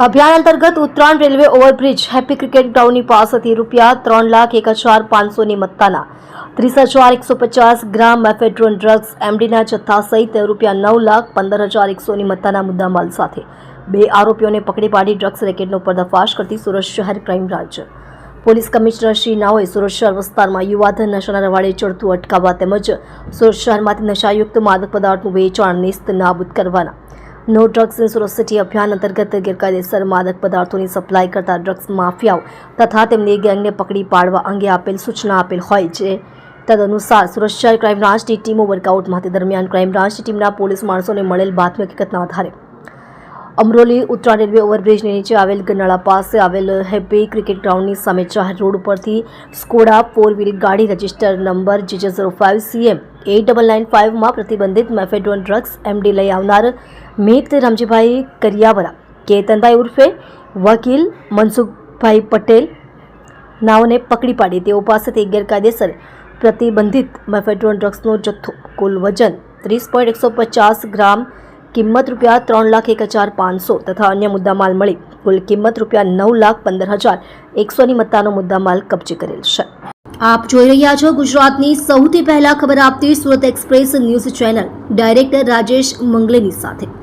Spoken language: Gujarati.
અભિયાન અંતર્ગત Uttarayan railway overbridge happy cricket ગ્રાઉન્ડની પાસેથી ₹3,01,500ની મત્તાના 30,150 ગ્રામ મેફેડ્રોન ડ્રગ્સ એમડીના જથ્થા સહિત ₹9,15,100ની મત્તાના મુદ્દામાલ સાથે બે આરોપીઓને પકડી પાડી ડ્રગ્સ રેકેટનો પર્દાફાશ કરતી સુરત શહેર crime branch police commissioner Shri નાઓએ સુરત શહેર વિસ્તારમાં યુવાધન નશાના રવાડે ચડતું અટકાવવા તેમજ સુરત શહેરમાંથી નશાયુક્ત માદક પદાર્થનું વેચાણ નેસ્ત નાબૂદ કરવાના no drugs in Surat city અભિયાન અંતર્ગત ગેરકાયદેસર માદક પદાર્થોની સપ્લાય કરતા ડ્રગ્સ માફિયાઓ તથા તેમની ગેંગને પકડી પાડવા અંગે આપેલ સૂચના આપેલ હોય છે તદનુસાર સુરત શહેર ક્રાઇમ બ્રાન્ચની ટીમો વર્કઆઉટમાં તે દરમિયાન ક્રાઇમ બ્રાન્ચની ટીમના પોલીસ માણસોને મળેલ બાતમી હકીકતના આધારે અમરોલી ઉત્તરાયણ રેલવે ઓવરબ્રિજની નીચે આવેલ ગરનાળા પાસે આવેલ હેપી ક્રિકેટ ગ્રાઉન્ડની સામે જાહેર રોડ ઉપરથી સ્કોડા 4 વ્હીલ ગાડી રજિસ્ટર નંબર JJ05CM 8995માં પ્રતિબંધિત મેફેડ્રોન ડ્રગ્સ એમડી લઈ આવનાર મેઘ રામજીભાઈ કરિયાવરા કેતનભાઈ ઉર્ફે વકીલ મનસુખભાઈ પટેલ નાઓને પકડી પાડી તેઓ પાસેથી ગેરકાયદેસર પ્રતિબંધિત મેફેડ્રોન ડ્રગ્સનો જથ્થો કુલ વજન 30.150 ગ્રામ કિંમત ₹3,01,500 તથા અન્ય મુદ્દામાલ મળી કુલ કિંમત ₹9,15,100ની મત્તાનો મુદ્દામાલ કબજે કરેલ છે। આપ જોઈ રહ્યા છો ગુજરાતની સૌથી પહેલા ખબર આપતી Surat express news channel director Rajesh મંગલેની સાથે।